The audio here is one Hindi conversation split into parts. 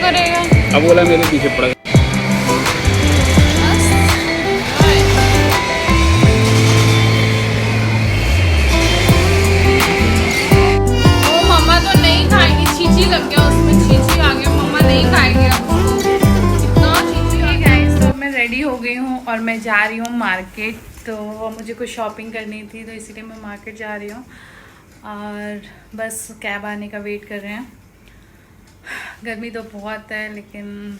करेगा? अब बोला मेरे पीछे पड़ा। वो मम्मा तो नहीं खाएगी, छींची लग गया उसमें, छींची आ गया, मम्मा नहीं खाएगी अब। इतना छींची आ गया। तो मैं रेडी हो गई हूँ और मैं जा रही हूँ मार्केट। तो मुझे कुछ शॉपिंग करनी थी तो इसीलिए मैं मार्केट जा रही हूँ और बस कैब आने का वेट कर रहे हैं। गर्मी तो बहुत है लेकिन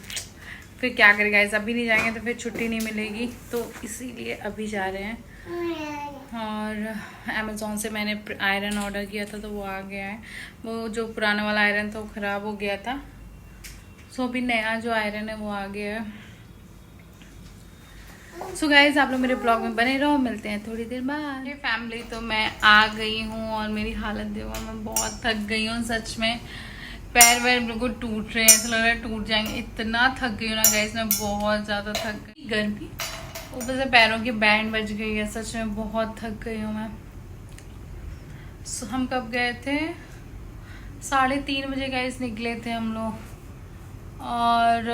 फिर क्या करें गाइस, अभी नहीं जाएंगे तो फिर छुट्टी नहीं मिलेगी, तो इसीलिए अभी जा रहे हैं। और अमेज़ोन से मैंने आयरन ऑर्डर किया था तो वो आ गया है। वो जो पुराना वाला आयरन था वो ख़राब हो गया था, सो अभी नया जो आयरन है वो आ गया है। सो गाइस आप लोग मेरे ब्लॉग में बने रहो, मिलते हैं थोड़ी देर बाद। ये फैमिली तो मैं आ गई हूँ और मेरी हालत देखो, मैं बहुत थक गई हूँ सच में। पैर वैर बिल्कुल टूट रहे हैं, ऐसा लग रहा है टूट जाएंगे, इतना थक गई हूँ ना गाइस, मैं बहुत ज़्यादा थक गई। गर्मी ऊपर से पैरों की बैंड बज गई है, सच में बहुत थक गई हूँ मैं। सो हम कब गए थे? 3:30 बजे गाइस निकले थे हम लोग, और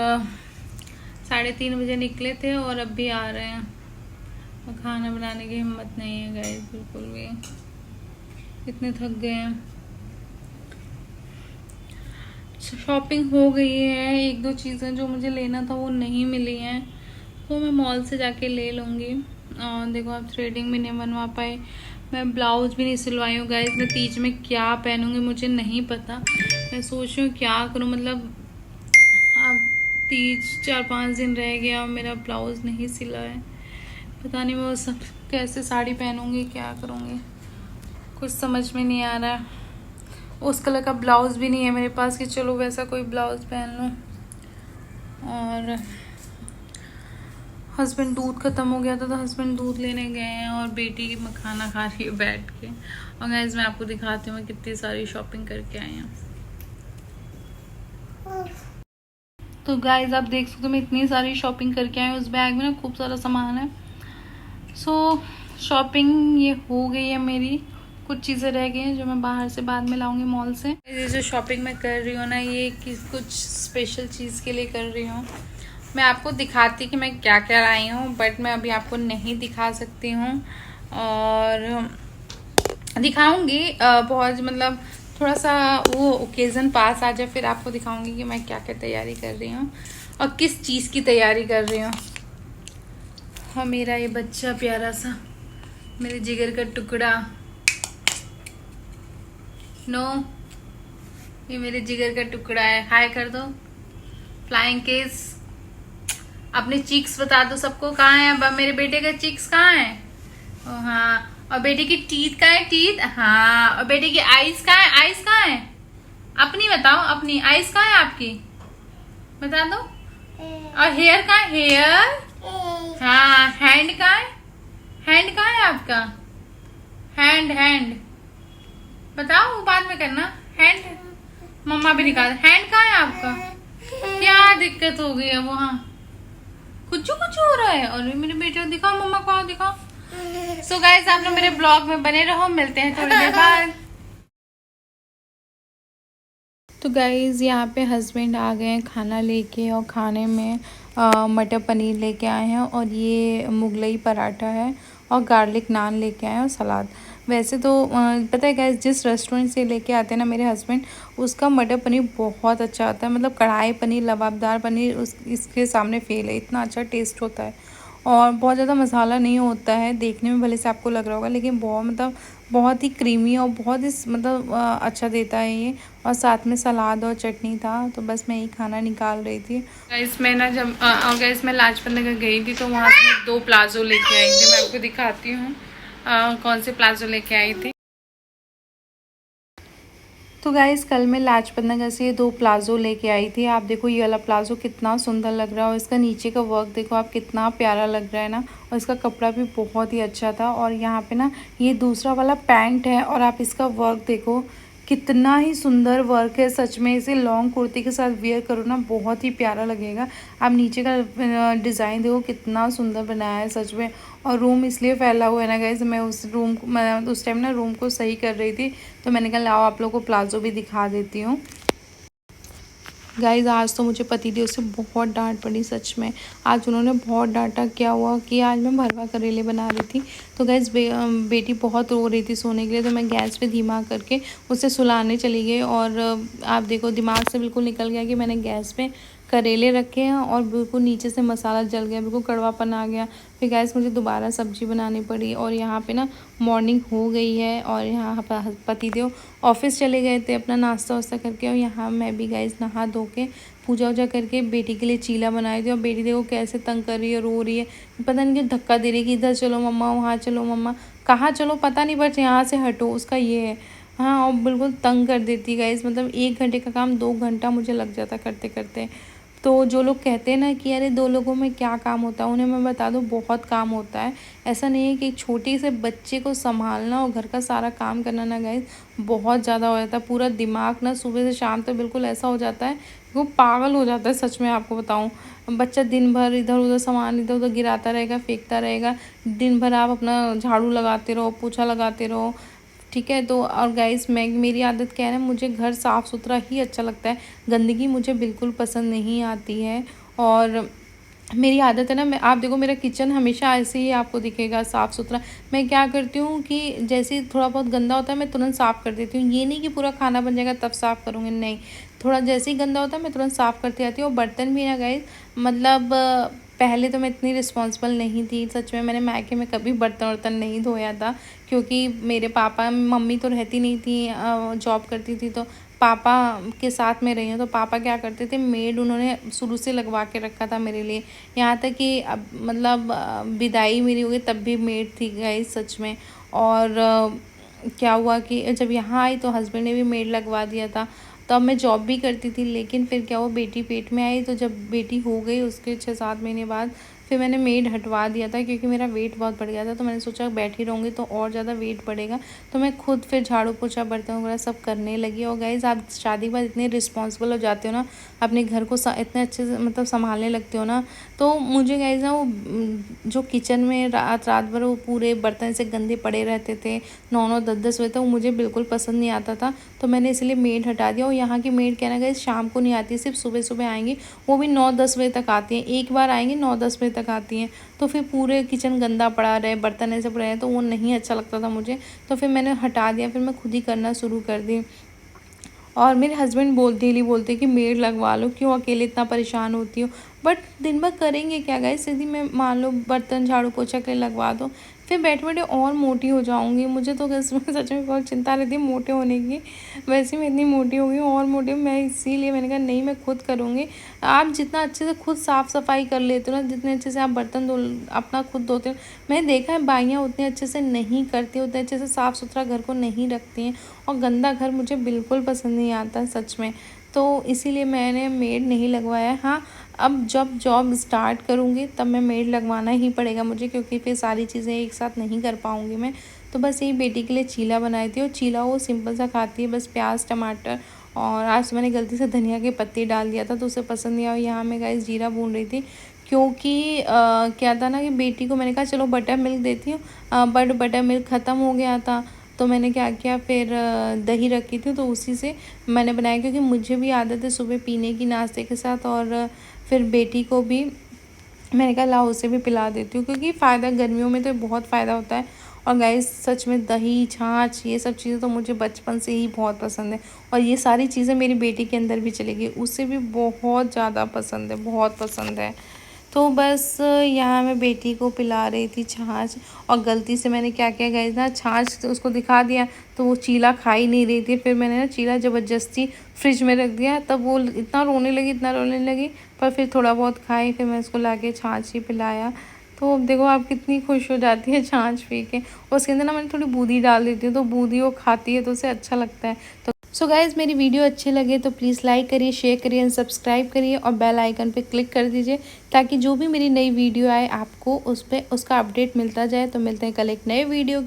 3:30 बजे निकले थे और अब भी आ रहे हैं। और खाना बनाने की हिम्मत नहीं है गाइस बिल्कुल भी, इतने थक गए हैं। शॉपिंग हो गई है, एक दो चीज़ें जो मुझे लेना था वो नहीं मिली हैं, तो मैं मॉल से जाके ले लूँगी। और देखो आप, थ्रेडिंग भी नहीं बनवा पाए, मैं ब्लाउज भी नहीं सिलवाई हूँ गाइस। मैं तीज में क्या पहनूंगी मुझे नहीं पता, मैं सोच रही हूँ क्या करूँ। मतलब अब तीज 4-5 दिन रह गया और मेरा ब्लाउज नहीं सिला है, पता नहीं वो सब कैसे साड़ी पहनूंगी, क्या करूँगी कुछ समझ में नहीं आ रहा है। उस कलर का ब्लाउज भी नहीं है मेरे पास कि चलो वैसा कोई ब्लाउज पहन लूँ। और हस्बैंड दूध ख़त्म हो गया था तो हस्बैंड दूध लेने गए हैं और बेटी खाना खा रही है बैठ के। और गाइस मैं आपको दिखाती हूँ मैं कितनी सारी शॉपिंग करके आई हूँ। तो गाइस आप देख सकते हो मैं इतनी सारी शॉपिंग करके आई हूँ, उस बैग में ना खूब सारा सामान है। सो शॉपिंग ये हो गई है मेरी, कुछ चीज़ें रह गई हैं जो मैं बाहर से बाद में लाऊंगी मॉल से। ये जो शॉपिंग मैं कर रही हूँ ना, ये कुछ स्पेशल चीज़ के लिए कर रही हूँ। मैं आपको दिखाती कि मैं क्या क्या लाई हूँ, बट मैं अभी आपको नहीं दिखा सकती हूँ, और दिखाऊंगी बहुत, मतलब थोड़ा सा वो ओकेज़न पास आ जाए फिर आपको दिखाऊंगी कि मैं क्या क्या तैयारी कर रही हूँ और किस चीज़ की तैयारी कर रही हूँ। हाँ मेरा ये बच्चा प्यारा सा, मेरे जिगर का टुकड़ा, नो ये मेरे जिगर का टुकड़ा है, हाय कर दो, फ्लाइंग किस। अपने चीक्स बता दो सबको, कहाँ है अब मेरे बेटे का चीक्स कहाँ है? ओ हाँ, और बेटे की टीथ कहाँ है? टीथ हाँ, और बेटे की आईज कहाँ है? आईज कहाँ है? अपनी बताओ, अपनी आईज कहाँ है आपकी, बता दो। और हेयर कहाँ है? हेयर हाँ, हैंड कहाँ है? हैंड कहाँ है आपका? हैंड हैंड बताओ, बाद में करना। हैंड मम्मा भी निकाल, हैंड कहाँ है आपका? क्या दिक्कत हो गई है? वो हाँ कुछ हो रहा है, और मेरे बेटे को दिखाओ, मम्मा को दिखाओ। सो गाइस आप लोग मेरे ब्लॉग में बने रहो, मिलते हैं थोड़ी देर बाद। तो गाइस यहाँ पे हस्बैंड आ गए हैं खाना लेके, और खाने में मटर पनीर लेके आए हैं, और ये मुगलई पराठा है, और गार्लिक नान लेके आए हैं, और सलाद। वैसे तो पता है गाइस, जिस रेस्टोरेंट से लेके आते हैं ना मेरे हस्बैंड, उसका मटर पनीर बहुत अच्छा होता है। मतलब कढ़ाई पनीर, लबाबदार पनीर इसके सामने फेल है, इतना अच्छा टेस्ट होता है। और बहुत ज़्यादा मसाला नहीं होता है, देखने में भले से आपको लग रहा होगा, लेकिन बहुत मतलब बहुत ही क्रीमी और बहुत ही मतलब अच्छा देता है ये। और साथ में सलाद और चटनी था, तो बस मैं यही खाना निकाल रही थी। गाइस मैं ना जब गाइस मैं लाजपत नगर गई थी तो वहाँ से मैं 2 प्लाजो लेके आई थी, मैं आपको दिखाती हूँ कौन से प्लाजो लेके आई थी। तो गाइस कल मैं लाजपत नगर से ये 2 प्लाज़ो लेके आई थी। आप देखो ये वाला प्लाज़ो कितना सुंदर लग रहा है, और इसका नीचे का वर्क देखो आप, कितना प्यारा लग रहा है ना, और इसका कपड़ा भी बहुत ही अच्छा था। और यहाँ पे ना ये दूसरा वाला पैंट है, और आप इसका वर्क देखो कितना ही सुंदर वर्क है, सच में इसे लॉन्ग कुर्ती के साथ वेयर करो ना, बहुत ही प्यारा लगेगा। आप नीचे का डिज़ाइन देखो कितना सुंदर बनाया है सच में। और रूम इसलिए फैला हुआ है ना गाइस, मैं उस टाइम ना रूम को सही कर रही थी, तो मैंने कहा लाओ आप लोगों को प्लाजो भी दिखा देती हूँ। गाइज आज तो मुझे पतिदेव से बहुत डांट पड़ी सच में। आज उन्होंने बहुत डांटा। क्या हुआ कि आज मैं भरवा करेले बना रही थी तो गैस बेटी बहुत रो रही थी सोने के लिए, तो मैं गैस पे धीमा करके उसे सुलाने चली गई। और आप देखो दिमाग से बिल्कुल निकल गया कि मैंने गैस पे करेले रखे हैं और बिल्कुल नीचे से मसाला जल गया, बिल्कुल कड़वापन आ गया। फिर गैस मुझे दोबारा सब्जी बनानी पड़ी। और यहाँ पे ना मॉर्निंग हो गई है और यहाँ पतिदेव ऑफिस चले गए थे अपना नाश्ता वास्ता करके। और यहाँ मैं भी गैस नहा धो के पूजा वूजा करके बेटी के लिए चीला बनाई थी। और बेटी देखो कैसे तंग कर रही है, रो रही है, पता नहीं क्यों धक्का दे रही है कि इधर चलो मम्मा, वहाँ चलो मम्मा, कहाँ चलो पता नहीं, बस यहाँ से हटो, उसका ये है। हाँ, और बिल्कुल तंग कर देती गाइस, मतलब 1 घंटे का काम 2 घंटा मुझे लग जाता करते करते। तो जो लोग कहते हैं ना कि अरे 2 लोगों में क्या काम होता है, उन्हें मैं बता दूं बहुत काम होता है। ऐसा नहीं है कि एक छोटे से बच्चे को संभालना और घर का सारा काम करना ना गाइस बहुत ज़्यादा हो जाता है। पूरा दिमाग ना सुबह से शाम तक बिल्कुल ऐसा हो जाता है, वो पागल हो जाता है सच में आपको बताऊं। बच्चा दिन भर इधर उधर सामान इधर उधर गिराता रहेगा, फेंकता रहेगा, दिन भर आप अपना झाड़ू लगाते रहो, पोछा लगाते रहो, ठीक है। तो और गाइस मैं मेरी आदत क्या है ना, मुझे घर साफ़ सुथरा ही अच्छा लगता है, गंदगी मुझे बिल्कुल पसंद नहीं आती है। और मेरी आदत है ना, मैं आप देखो मेरा किचन हमेशा ऐसे ही आपको दिखेगा साफ़ सुथरा। मैं क्या करती हूँ कि जैसे ही थोड़ा बहुत गंदा होता है मैं तुरंत साफ़ कर देती हूँ। ये नहीं कि पूरा खाना बन जाएगा तब साफ़ करूँगी, नहीं, थोड़ा जैसे ही गंदा होता है मैं तुरंत साफ़ करती आती हूँ। और बर्तन भी ना गाइस, मतलब पहले तो मैं इतनी रिस्पॉन्सिबल नहीं थी सच में, मैंने मायके में कभी बर्तन वर्तन नहीं धोया था, क्योंकि मेरे पापा मम्मी तो रहती नहीं थी, जॉब करती थी, तो पापा के साथ में रही हूँ। तो पापा क्या करते थे, मेड उन्होंने शुरू से लगवा के रखा था मेरे लिए, यहाँ तक कि अब मतलब विदाई मेरी हो गई तब भी मेड थी गाइस सच में। और क्या हुआ कि जब यहाँ आई तो हस्बैंड ने भी मेड लगवा दिया था। तब मैं जॉब भी करती थी, लेकिन फिर क्या हुआ बेटी पेट में आई, तो जब बेटी हो गई उसके 6-7 महीने बाद फिर मैंने मेड हटवा दिया था, क्योंकि मेरा वेट बहुत बढ़ गया था। तो मैंने सोचा बैठी रहूँगी तो और ज़्यादा वेट बढ़ेगा, तो मैं खुद फिर झाड़ू पोछा बर्तन वगैरह सब करने लगी। और गाइस आप शादी के बाद इतने रिस्पॉन्सिबल हो जाते हो ना, अपने घर को इतने अच्छे से मतलब संभालने लगते हो ना, तो मुझे गाइस ना वो जो किचन में रात रात भर वो पूरे बर्तन से गंदे पड़े रहते थे 9-9 10-10 बजे तक, वो मुझे बिल्कुल पसंद नहीं आता था। तो मैंने इसलिए मेड हटा दिया। और यहाँ की मेड कहना गाइस शाम को नहीं आती, सिर्फ सुबह सुबह आएंगी, वो भी 9-10 बजे तक आती हैं, एक बार आएंगी 9-10 बजे तक आती हैं। तो फिर पूरे किचन गंदा पड़ा रहे, बर्तन ऐसे पड़े रहे, तो वो नहीं अच्छा लगता था मुझे। तो फिर मैंने हटा दिया, फिर मैं खुद ही करना शुरू कर दी। और मेरे हस्बैंड डेली बोलते कि मेड लगवा लो, क्यों अकेले इतना परेशान होती हो। बट दिन भर करेंगे क्या गाइस, यदि मैं मान लो बर्तन झाड़ू पोछा के लगवा दो, फिर बैठे बैठे और मोटी हो जाऊंगी। मुझे तो सच में बहुत चिंता रहती है मोटे होने की। वैसे मैं इतनी मोटी हो गई हूँ और मोटी हूँ मैं, इसीलिए मैंने कहा नहीं मैं खुद करूँगी। आप जितना अच्छे से खुद साफ़ सफाई कर लेते हो ना, जितने अच्छे से आप बर्तन धो अपना खुद धोते हो, मैंने देखा है बाइयाँ उतने अच्छे से नहीं करती, उतने अच्छे से साफ़ सुथरा घर को नहीं रखती हैं। और गंदा घर मुझे बिल्कुल पसंद नहीं आता सच में। तो इसीलिए मैंने मेड नहीं लगवाया। हाँ, अब जब जॉब स्टार्ट करूँगी तब मैं मेड लगवाना ही पड़ेगा मुझे, क्योंकि फिर सारी चीज़ें एक साथ नहीं कर पाऊँगी मैं। तो बस यही बेटी के लिए चीला बनाई थी, और चीला वो सिंपल सा खाती है, बस प्याज टमाटर। और आज मैंने गलती से धनिया के पत्ते डाल दिया था तो उसे पसंद नहीं आया। यहाँ मैं गाइस जीरा भून रही थी, क्योंकि क्या था ना कि बेटी को मैंने कहा चलो बटर मिल्क देती हूँ, बट बटर मिल्क ख़त्म हो गया था। तो मैंने क्या किया, फिर दही रखी थी तो उसी से मैंने बनाया, क्योंकि मुझे भी आदत है सुबह पीने की नाश्ते के साथ। और फिर बेटी को भी मैंने कहा लाओ उसे भी पिला देती हूँ, क्योंकि फ़ायदा गर्मियों में तो बहुत फ़ायदा होता है। और गाइस सच में दही छाछ ये सब चीज़ें तो मुझे बचपन से ही बहुत पसंद है, और ये सारी चीज़ें मेरी बेटी के अंदर भी चलेगी, उसे भी बहुत ज़्यादा पसंद है, बहुत पसंद है। तो बस यहाँ मैं बेटी को पिला रही थी छाछ। और गलती से मैंने क्या किया गाइस ना, छाछ तो उसको दिखा दिया, तो वो चीला खा ही नहीं रही थी। फिर मैंने ना चीला ज़बरदस्ती फ्रिज में रख दिया, तब वो इतना रोने लगी, इतना रोने लगी, पर फिर थोड़ा बहुत खाई, फिर मैं उसको लाके छाछ ही पिलाया। तो अब देखो आप कितनी खुश हो जाती है छाछ पी के। उसके अंदर ना मैंने थोड़ी बूंदी डाल देती हूँ, तो बूंदी वो खाती है तो उसे अच्छा लगता है। तो सो गाइज़ मेरी वीडियो अच्छी लगे तो प्लीज़ लाइक करिए, शेयर करिए एंड सब्सक्राइब करिए, और बेल आइकन पे क्लिक कर दीजिए, ताकि जो भी मेरी नई वीडियो आए आपको उस पर उसका अपडेट मिलता जाए। तो मिलते हैं कल एक नए वीडियो के